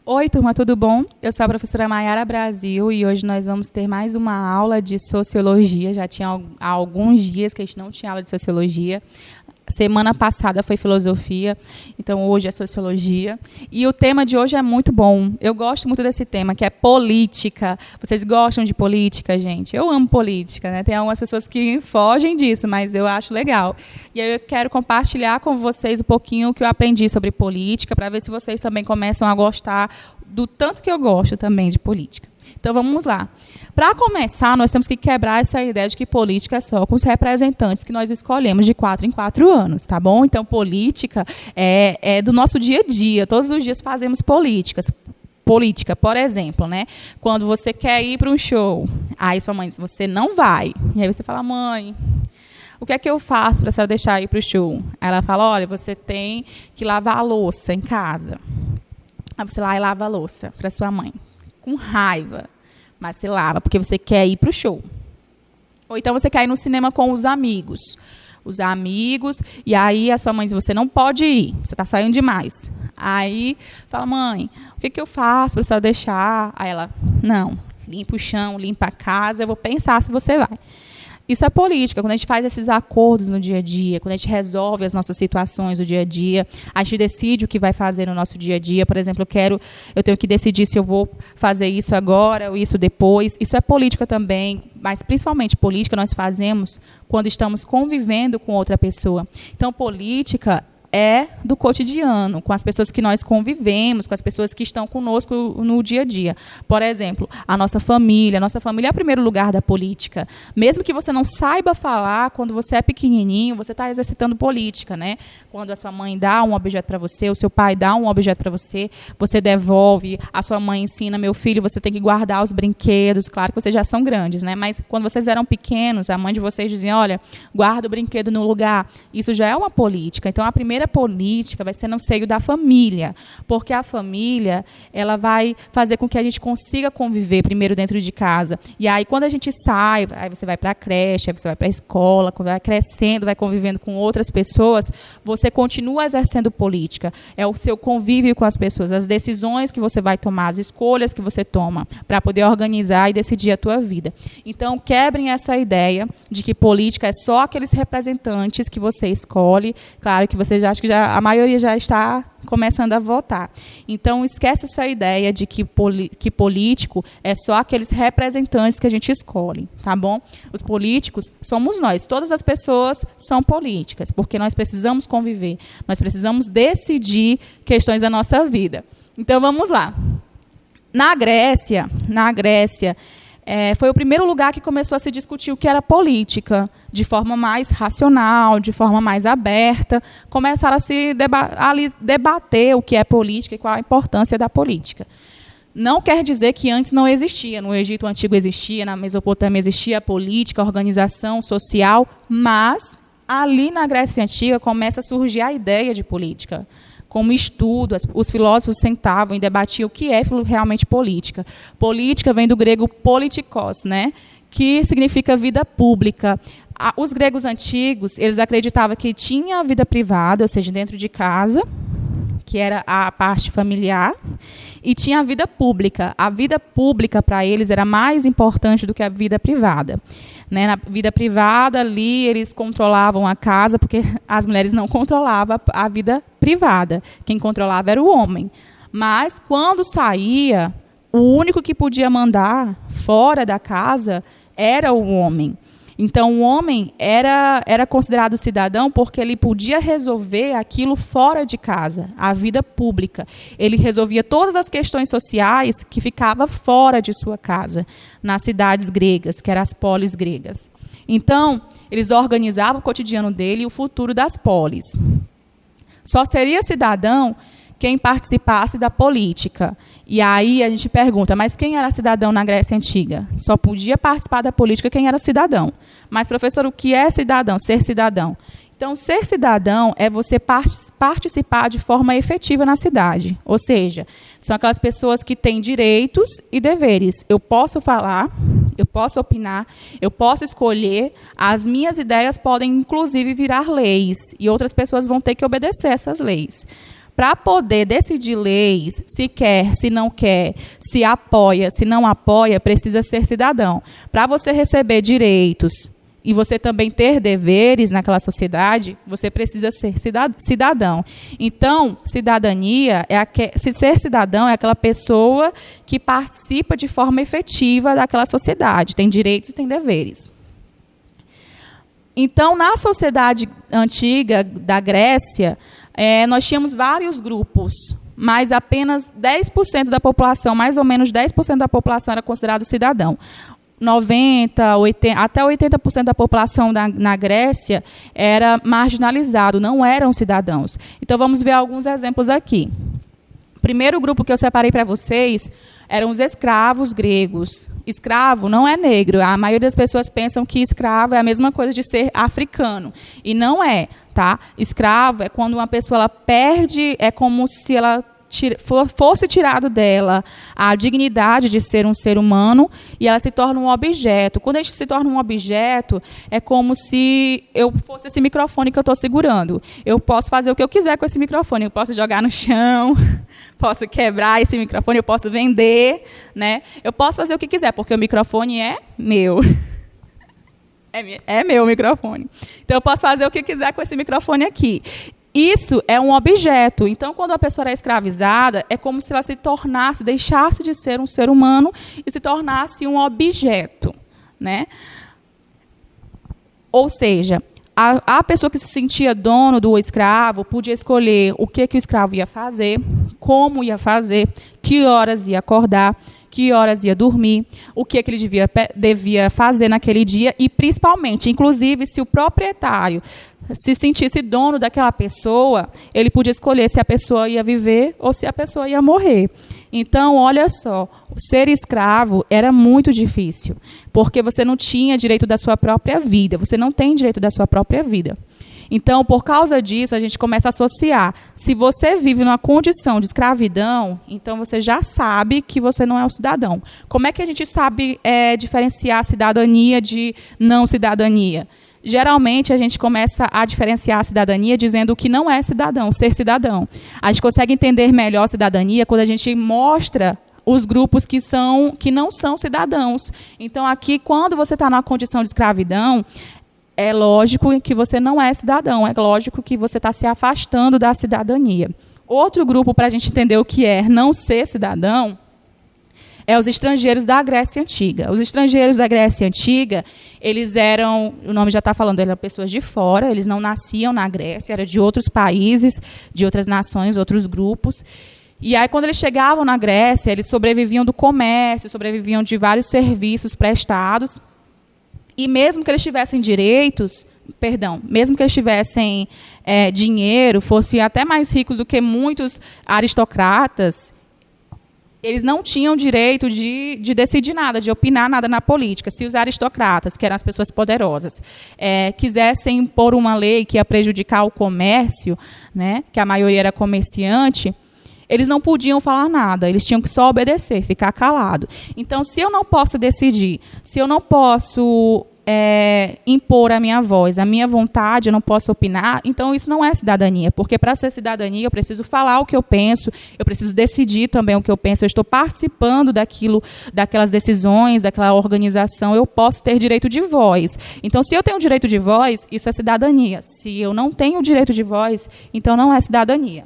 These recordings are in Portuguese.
Oi, turma, tudo bom? Eu sou a professora Maiara Brasil e hoje nós vamos ter mais uma aula de Sociologia. Já tinha há alguns dias que a gente não tinha aula de Sociologia. Semana passada foi Filosofia, então hoje é Sociologia. E o tema de hoje é muito bom. Eu gosto muito desse tema, que é política. Vocês gostam de política, gente? Eu amo política, né? Tem algumas pessoas que fogem disso, mas eu acho legal. E aí eu quero compartilhar com vocês um pouquinho o que eu aprendi sobre política, para ver se vocês também começam a gostar do tanto que eu gosto também de política. Então, vamos lá. Para começar, nós temos que quebrar essa ideia de que política é só com os representantes que nós escolhemos de 4 em 4 anos, tá bom? Então, política é do nosso dia a dia. Todos os dias fazemos políticas. Política, por exemplo, né? Quando você quer ir para um show, aí sua mãe diz, você não vai. E aí você fala, mãe, o que é que eu faço para a senhora deixar ir para o show? Aí ela fala, olha, você tem que lavar a louça em casa. Aí você lá e lava a louça para sua mãe. Com raiva, mas você lava, porque você quer ir para o show. Ou então você quer ir no cinema com os amigos. Os amigos, e aí a sua mãe diz, você não pode ir, você está saindo demais. Aí fala, mãe, o que eu faço para a senhora deixar? Aí ela, não, limpa o chão, limpa a casa, eu vou pensar se você vai. Isso é política, quando a gente faz esses acordos no dia a dia, quando a gente resolve as nossas situações do dia a dia, a gente decide o que vai fazer no nosso dia a dia. Por exemplo, eu tenho que decidir se eu vou fazer isso agora ou isso depois. Isso é política também, mas principalmente política nós fazemos quando estamos convivendo com outra pessoa. Então, política é do cotidiano, com as pessoas que nós convivemos, com as pessoas que estão conosco no dia a dia. Por exemplo, a nossa família é o primeiro lugar da política. Mesmo que você não saiba falar, quando você é pequenininho, você está exercitando política, né? Quando a sua mãe dá um objeto para você, o seu pai dá um objeto para você, você devolve, a sua mãe ensina, meu filho, você tem que guardar os brinquedos. Claro que vocês já são grandes, né? Mas quando vocês eram pequenos, a mãe de vocês dizia, olha, guarda o brinquedo no lugar. Isso já é uma política. Então, a primeira política vai ser no seio da família, porque a família ela vai fazer com que a gente consiga conviver primeiro dentro de casa. E aí, quando a gente sai, aí você vai para a creche, aí você vai para a escola, quando vai crescendo, vai convivendo com outras pessoas, você continua exercendo política. É o seu convívio com as pessoas, as decisões que você vai tomar, as escolhas que você toma para poder organizar e decidir a tua vida. Então, quebrem essa ideia de que política é só aqueles representantes que você escolhe. Claro que você já acho que a maioria já está começando a votar. Então, esquece essa ideia de que político é só aqueles representantes que a gente escolhe, tá bom? Os políticos somos nós. Todas as pessoas são políticas, porque nós precisamos conviver, nós precisamos decidir questões da nossa vida. Então, vamos lá. Na Grécia, foi o primeiro lugar que começou a se discutir o que era política, de forma mais racional, de forma mais aberta. Começaram a debater o que é política e qual a importância da política. Não quer dizer que antes não existia. No Egito Antigo existia, na Mesopotâmia existia política, organização social, mas ali na Grécia Antiga começa a surgir a ideia de política. Como estudo, os filósofos sentavam e debatiam o que é realmente política. Política vem do grego politikos, né? Que significa vida pública. Os gregos antigos, eles acreditavam que tinha a vida privada, ou seja, dentro de casa, que era a parte familiar, e tinha a vida pública. A vida pública, para eles, era mais importante do que a vida privada. Né? Na vida privada, ali, eles controlavam a casa, porque as mulheres não controlavam a vida privada. Quem controlava era o homem. Mas, quando saía, o único que podia mandar fora da casa era o homem. Então, o homem era considerado cidadão porque ele podia resolver aquilo fora de casa, a vida pública. Ele resolvia todas as questões sociais que ficavam fora de sua casa, nas cidades gregas, que eram as polis gregas. Então, eles organizavam o cotidiano dele e o futuro das polis. Só seria cidadão quem participasse da política. E aí a gente pergunta, mas quem era cidadão na Grécia Antiga? Só podia participar da política quem era cidadão. Mas, professor, o que é cidadão? Ser cidadão. Então, ser cidadão é você participar de forma efetiva na cidade. Ou seja, são aquelas pessoas que têm direitos e deveres. Eu posso falar, eu posso opinar, eu posso escolher, as minhas ideias podem, inclusive, virar leis. E outras pessoas vão ter que obedecer essas leis. para poder decidir leis, se quer, se não quer, se apoia, se não apoia, precisa ser cidadão. Para você receber direitos e você também ter deveres naquela sociedade, você precisa ser cidadão. Então, cidadania se ser cidadão é aquela pessoa que participa de forma efetiva daquela sociedade, tem direitos e tem deveres. Então, na sociedade antiga da Grécia, nós tínhamos vários grupos, mas apenas 10% da população, mais ou menos 10% da população era considerado cidadão. 90%, 80%, até 80% da população na Grécia era marginalizado, não eram cidadãos. Então, vamos ver alguns exemplos aqui. O primeiro grupo que eu separei para vocês eram os escravos gregos. Escravo não é negro. A maioria das pessoas pensam que escravo é a mesma coisa de ser africano. E não é, tá? Escravo é quando uma pessoa ela perde, é como se ela fosse tirado dela a dignidade de ser um ser humano e ela se torna um objeto. Quando a gente se torna um objeto, é como se eu fosse esse microfone que eu estou segurando. Eu posso fazer o que eu quiser com esse microfone. Eu posso jogar no chão, posso quebrar esse microfone, eu posso vender, né? Eu posso fazer o que quiser, porque o microfone é meu. É meu microfone. Então, eu posso fazer o que quiser com esse microfone aqui. Isso é um objeto. Então, quando a pessoa é escravizada, é como se ela se tornasse, deixasse de ser um ser humano e se tornasse um objeto, né? Ou seja, a pessoa que se sentia dono do escravo podia escolher o que o escravo ia fazer, como ia fazer, que horas ia acordar, que horas ia dormir, o que ele devia fazer naquele dia e, principalmente, inclusive, se o proprietário se sentisse dono daquela pessoa, ele podia escolher se a pessoa ia viver ou se a pessoa ia morrer. Então, olha só, ser escravo era muito difícil, porque você não tinha direito da sua própria vida, você não tem direito da sua própria vida. Então, por causa disso, a gente começa a associar. Se você vive numa condição de escravidão, então você já sabe que você não é um cidadão. Como é que a gente sabe diferenciar cidadania de não cidadania? Geralmente, a gente começa a diferenciar a cidadania dizendo que não é cidadão, ser cidadão. A gente consegue entender melhor a cidadania quando a gente mostra os grupos que não são cidadãos. Então, aqui, quando você está na condição de escravidão, é lógico que você não é cidadão, é lógico que você está se afastando da cidadania. Outro grupo, para a gente entender o que é não ser cidadão, é os estrangeiros da Grécia Antiga. Os estrangeiros da Grécia Antiga, eles eram, o nome já está falando, eram pessoas de fora, eles não nasciam na Grécia, eram de outros países, de outras nações, outros grupos. E aí, quando eles chegavam na Grécia, eles sobreviviam do comércio, sobreviviam de vários serviços prestados. E mesmo que eles tivessem direitos, mesmo que eles tivessem dinheiro, fossem até mais ricos do que muitos aristocratas, eles não tinham direito de decidir nada, de opinar nada na política. Se os aristocratas, que eram as pessoas poderosas, quisessem impor uma lei que ia prejudicar o comércio, né, que a maioria era comerciante, eles não podiam falar nada, eles tinham que só obedecer, ficar calado. Então, se eu não posso decidir, se eu não posso impor a minha voz, a minha vontade, eu não posso opinar, então isso não é cidadania, porque para ser cidadania eu preciso falar o que eu penso, eu preciso decidir também o que eu penso, eu estou participando daquelas decisões, daquela organização, eu posso ter direito de voz. Então, se eu tenho direito de voz, isso é cidadania. Se eu não tenho direito de voz, então não é cidadania.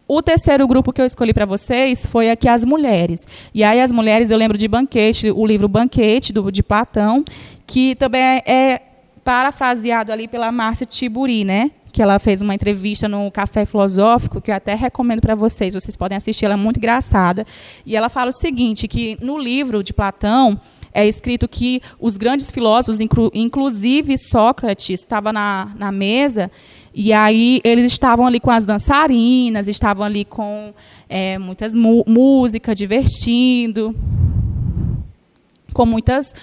O terceiro grupo que eu escolhi para vocês foi aqui as mulheres. E aí as mulheres, eu lembro de Banquete, o livro Banquete, de Platão, que também é parafraseado ali pela Márcia Tiburi, né? Que ela fez uma entrevista no Café Filosófico, que eu até recomendo para vocês podem assistir, ela é muito engraçada. E ela fala o seguinte, que no livro de Platão, é escrito que os grandes filósofos, inclusive Sócrates, estava na mesa, e aí eles estavam ali com as dançarinas, estavam ali com muitas música, divertindo, com muitas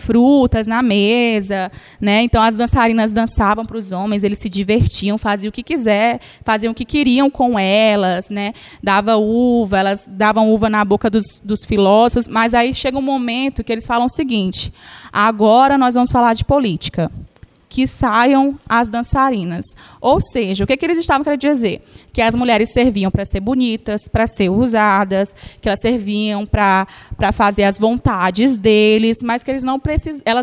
frutas na mesa, né? Então as dançarinas dançavam para os homens, eles se divertiam, faziam o que quiser, faziam o que queriam com elas, né? Elas davam uva na boca dos filósofos, mas aí chega um momento que eles falam o seguinte: agora nós vamos falar de política. que saiam as dançarinas. Ou seja, o que eles estavam querendo dizer? Que as mulheres serviam para ser bonitas, para ser usadas, que elas serviam para fazer as vontades deles, mas que elas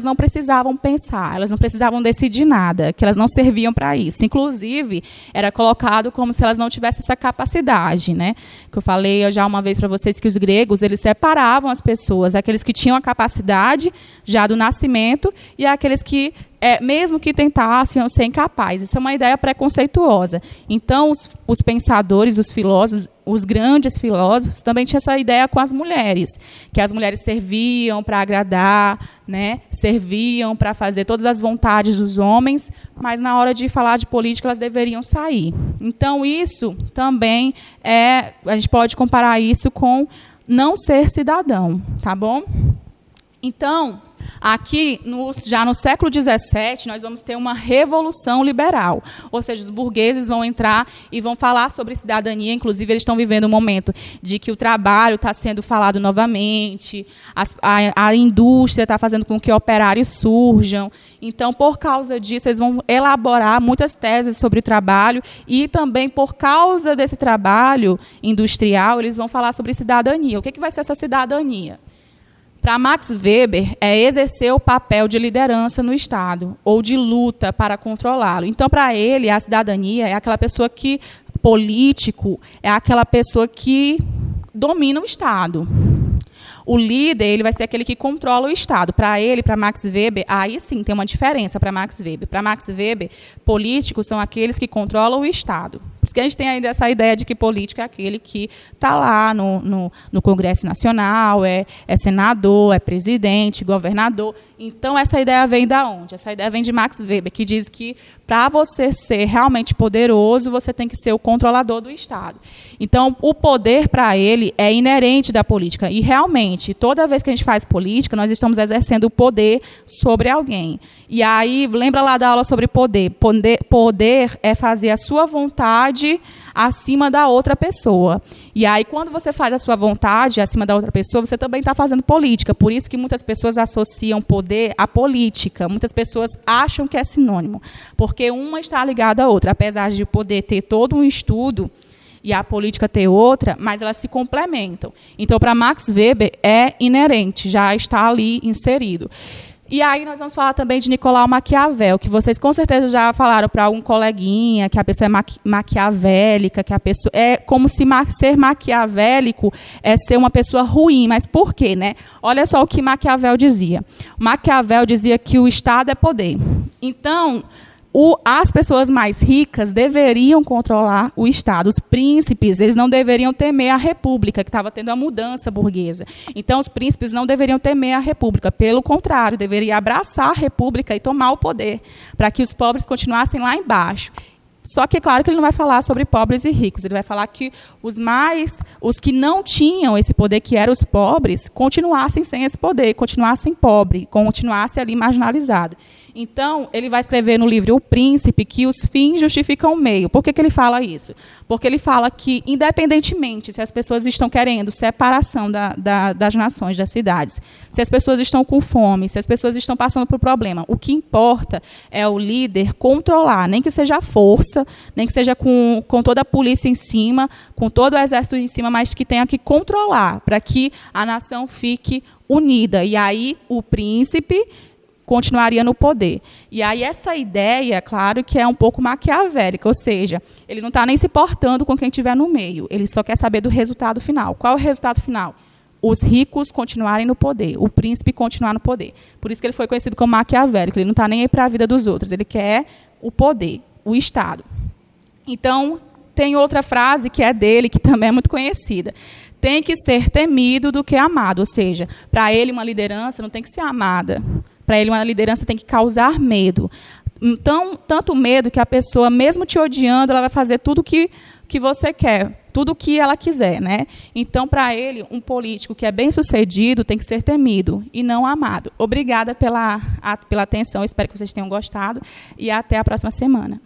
não precisavam pensar, elas não precisavam decidir nada, que elas não serviam para isso. Inclusive, era colocado como se elas não tivessem essa capacidade, né? Que eu falei já uma vez para vocês que os gregos, eles separavam as pessoas, aqueles que tinham a capacidade já do nascimento e aqueles que, mesmo que tentassem ser incapazes. Isso é uma ideia preconceituosa. Então, os pensadores, os filósofos, os grandes filósofos, também tinham essa ideia com as mulheres, que as mulheres serviam para agradar, né? Serviam para fazer todas as vontades dos homens, mas, na hora de falar de política, elas deveriam sair. Então, isso também a gente pode comparar isso com não ser cidadão, tá bom? Então, aqui, já no século XVII, nós vamos ter uma revolução liberal. Ou seja, os burgueses vão entrar e vão falar sobre cidadania. Inclusive, eles estão vivendo um momento de que o trabalho está sendo falado novamente, a indústria está fazendo com que operários surjam. Então, por causa disso, eles vão elaborar muitas teses sobre o trabalho e também, por causa desse trabalho industrial, eles vão falar sobre cidadania. O que vai ser essa cidadania? Para Max Weber, é exercer o papel de liderança no Estado, ou de luta para controlá-lo. Então, para ele, a cidadania é aquela pessoa que, político, é aquela pessoa que domina o Estado. O líder, ele vai ser aquele que controla o Estado. Para ele, para Max Weber, aí sim tem uma diferença para Max Weber. Para Max Weber, políticos são aqueles que controlam o Estado. Por isso que a gente tem ainda essa ideia de que político é aquele que está lá no Congresso Nacional, é senador, é presidente, governador. Então, essa ideia vem de onde? Essa ideia vem de Max Weber, que diz que, para você ser realmente poderoso, você tem que ser o controlador do Estado. Então, o poder, para ele, é inerente da política. E, realmente, toda vez que a gente faz política, nós estamos exercendo o poder sobre alguém. E aí, lembra lá da aula sobre poder. Poder é fazer a sua vontade acima da outra pessoa. E aí, quando você faz a sua vontade acima da outra pessoa, você também está fazendo política. Por isso que muitas pessoas associam poder à política. Muitas pessoas acham que é sinônimo. Porque uma está ligada à outra. Apesar de o poder ter todo um estudo e a política ter outra, mas elas se complementam. Então, para Max Weber, é inerente, já está ali inserido. E aí nós vamos falar também de Nicolau Maquiavel, que vocês com certeza já falaram para algum coleguinha que a pessoa é maquiavélica, que a pessoa é como se ser maquiavélico é ser uma pessoa ruim. Mas por quê, né? Olha só o que Maquiavel dizia. Maquiavel dizia que o Estado é poder. Então, as pessoas mais ricas deveriam controlar o Estado. Os príncipes, eles não deveriam temer a República, que estava tendo a mudança burguesa. Então, os príncipes não deveriam temer a República. Pelo contrário, deveriam abraçar a República e tomar o poder, para que os pobres continuassem lá embaixo. Só que é claro que ele não vai falar sobre pobres e ricos. Ele vai falar que os que não tinham esse poder, que eram os pobres, continuassem sem esse poder, continuassem pobres, continuassem ali marginalizados. Então, ele vai escrever no livro O Príncipe que os fins justificam o meio. Por que ele fala isso? Porque ele fala que, independentemente se as pessoas estão querendo separação das nações, das cidades, se as pessoas estão com fome, se as pessoas estão passando por problema, o que importa é o líder controlar, nem que seja a força, nem que seja com toda a polícia em cima, com todo o exército em cima, mas que tenha que controlar, para que a nação fique unida. E aí, o príncipe continuaria no poder. E aí essa ideia, claro, que é um pouco maquiavélica, ou seja, ele não está nem se portando com quem estiver no meio, ele só quer saber do resultado final. Qual é o resultado final? Os ricos continuarem no poder, o príncipe continuar no poder. Por isso que ele foi conhecido como maquiavélico, ele não está nem aí para a vida dos outros, ele quer o poder, o Estado. Então, tem outra frase que é dele, que também é muito conhecida. Tem que ser temido do que amado, ou seja, para ele uma liderança não tem que ser amada. Para ele, uma liderança tem que causar medo. Então, tanto medo que a pessoa, mesmo te odiando, ela vai fazer tudo que você quer, tudo o que ela quiser, né? Então, para ele, um político que é bem-sucedido tem que ser temido e não amado. Obrigada pela atenção, espero que vocês tenham gostado e até a próxima semana.